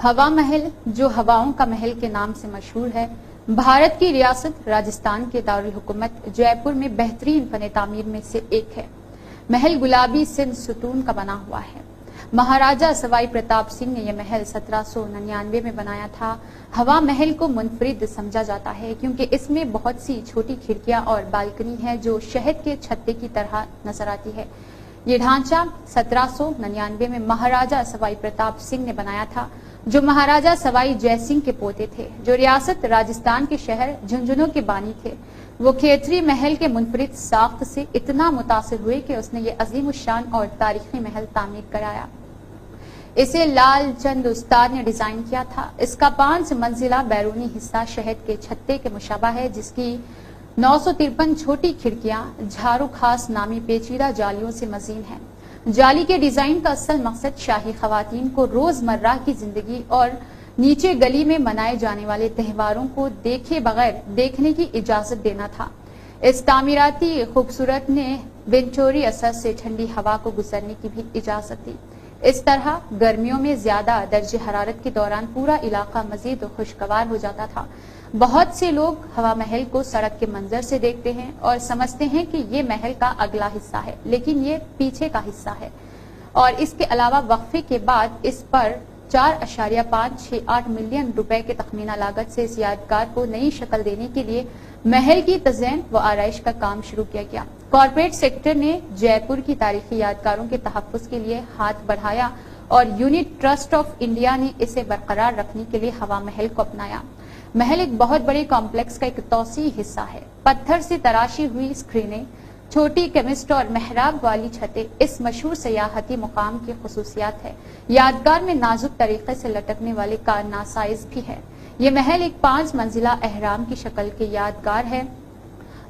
हवा महल, जो हवाओं का महल के नाम से मशहूर है, भारत की रियासत राजस्थान के दारुल हुकूमत जयपुर में बेहतरीन फन तामीर में से एक है। महल गुलाबी सिंध सुतून का बना हुआ है। महाराजा सवाई प्रताप सिंह ने यह महल 1799 में बनाया था। हवा महल को मुनफरिद समझा जाता है क्योंकि इसमें बहुत सी छोटी खिड़कियां और बालकनी है जो शहद के छत्ते की तरह नजर आती है। ये ढांचा 1799 में महाराजा सवाई प्रताप सिंह ने बनाया था, जो महाराजा सवाई जयसिंह के पोते थे, जो रियासत राजस्थान के शहर झुंझुनू के बानी थे। वो खेतरी महल के मुनफरिद साख्त से इतना मुतासिर हुए कि उसने ये अजीम शान और तारीखी महल तामीर कराया। इसे लाल चंद उस्ताद ने डिजाइन किया था। इसका 5 मंजिला बैरूनी हिस्सा शहद के छत्ते के मुशाबा है, जिसकी 953 छोटी खिड़कियां झारू खास नामी पेचीदा जालियों से मजीन हैं। जाली के डिजाइन का असल मकसद शाही खवातीन को रोजमर्रा की जिंदगी और नीचे गली में मनाए जाने वाले त्योहारों को देखे बगैर देखने की इजाजत देना था। इस तामीराती खूबसूरत ने बेंचोरी असर से ठंडी हवा को गुजरने की भी इजाजत दी। इस तरह गर्मियों में ज्यादा दर्जे हरारत के दौरान पूरा इलाका मजीद खुशगवार हो जाता था। बहुत से लोग हवा महल को सड़क के मंजर से देखते हैं और समझते हैं कि ये महल का अगला हिस्सा है, लेकिन ये पीछे का हिस्सा है। और इसके अलावा वक्फे के बाद इस पर 4.568 मिलियन रुपए के तखमीना लागत से इस यादगार को नई शक्ल देने के लिए महल की तज़यीन व आराइश का काम शुरू किया गया। कॉर्पोरेट सेक्टर ने जयपुर की तारीखी यादगारों के तहफ़्फ़ुज़ के लिए हाथ बढ़ाया और यूनिट ट्रस्ट ऑफ इंडिया ने इसे बरकरार रखने के लिए हवा महल को अपनाया। महल एक बहुत बड़े कॉम्प्लेक्स का एक तौसी हिस्सा है। पत्थर से तराशी हुई स्क्रीनें, छोटी केमिस्ट और मेहराब वाली छतें इस मशहूर सयाहती मुकाम की खुसूसियात है। यादगार में नाजुक तरीके से लटकने वाले कारनासाइज भी है। ये महल एक 5 मंजिला एहराम की शक्ल के यादगार है,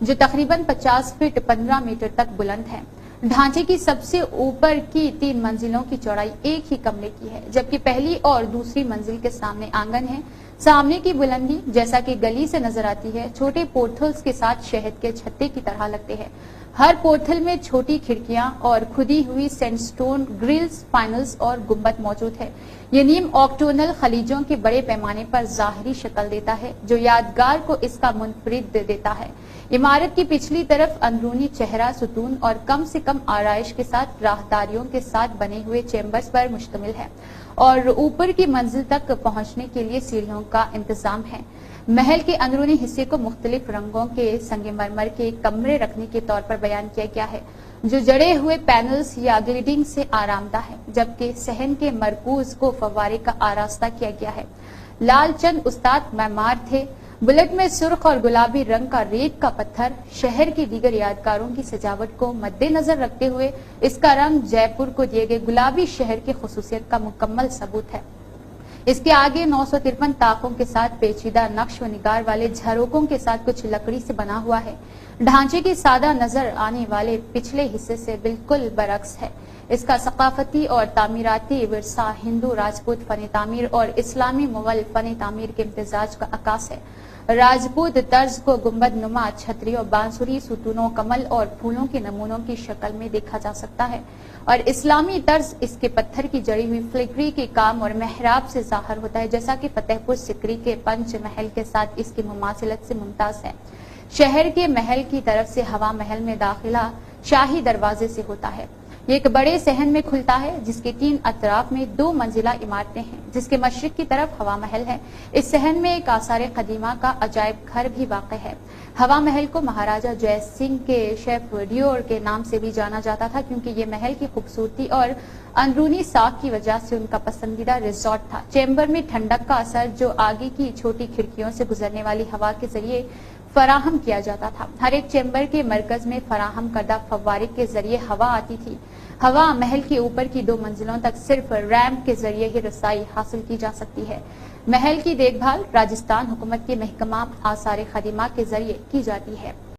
जो तकरीबन 50 फीट 15 मीटर तक बुलंद है। ढांचे की सबसे ऊपर की 3 मंजिलों की चौड़ाई एक ही कमरे की है, जबकि पहली और दूसरी मंजिल के सामने आंगन है। सामने की बुलंदी, जैसा कि गली से नजर आती है, छोटे पोर्टल्स के साथ शहद के छत्ते की तरह लगते हैं। हर पोर्टल में छोटी खिड़कियां और खुदी हुई सैंडस्टोन ग्रिल्स, फाइनल्स और गुंबद मौजूद है। ये नीम ऑक्टोनल खलीजों के बड़े पैमाने पर जाहिरी शक्ल देता है, जो यादगार को इसका मुनफरिद देता है। इमारत की पिछली तरफ अंदरूनी चेहरा सुतून और कम से कम आराइश के साथ राहदारियों के साथ बने हुए चेम्बर्स पर मुश्तमिल है और ऊपर की मंजिल तक पहुंचने के लिए सीढ़ियों का इंतजाम है। महल के अंदरूनी हिस्से को मुख्तलिफ रंगों के संगमरमर के कमरे रखने के तौर पर बयान किया गया है, जो जड़े हुए पैनल्स या ग्लिडिंग से आरामदा है, जबकि सहन के मरकूज को फव्वारे का आरास्ता किया गया है। लाल चंद उस्ताद मैमार थे। बुलेट में सुर्ख और गुलाबी रंग का रेत का पत्थर शहर की दीगर यादगारों की सजावट को मद्देनजर रखते हुए इसका रंग जयपुर को दिए गए गुलाबी शहर की खुसूसियत का मुकम्मल सबूत है। इसके आगे 953 ताकों के साथ पेचीदा नक्श व निगार वाले झरोकों के साथ कुछ लकड़ी से बना हुआ है। ढांचे की सादा नजर आने वाले पिछले हिस्से से बिल्कुल बरक्स है। इसका सकाफती और तामीराती विरसा हिंदू राजपूत फन तामीर और इस्लामी मुगल फन तामीर के इम्तिजाज का अक्कास है। राजपूत तर्ज को गुंबद नुमा छतरियों, बांसुरी, सुतूनों, कमल और फूलों के नमूनों की शक्ल में देखा जा सकता है और इस्लामी तर्ज इसके पत्थर की जड़ी हुई फिलिग्री के काम और मेहराब से जाहिर होता है, जैसा कि फतेहपुर सिकरी के पंच महल के साथ इसकी मुमासिलत से मुमताज है। शहर के महल की तरफ से हवा महल में दाखिला शाही दरवाजे से होता है। ये एक बड़े सहन में खुलता है, जिसके 3 अतराफ में 2 मंजिला इमारतें हैं, जिसके मशरिक की तरफ हवा महल है। इस सहन में एक आसार कदीमा का अजायब घर भी वाक़ है। हवा महल को महाराजा जय सिंह के शेफ डियोर के नाम से भी जाना जाता था, क्योंकि ये महल की खूबसूरती और अंदरूनी साख की वजह से उनका पसंदीदा रिजॉर्ट था। चैम्बर में ठंडक का असर, जो आगे की छोटी खिड़कियों से गुजरने वाली हवा के जरिए फराहम किया जाता था। हर एक चैम्बर के मरकज में फराहम करदा फव्वारे के जरिए हवा आती थी। हवा महल के ऊपर की 2 मंजिलों तक सिर्फ रैंप के जरिए ही रसाई हासिल की जा सकती है। महल की देखभाल राजस्थान हुकूमत के महकमा आसार खदीमा के जरिए की जाती है।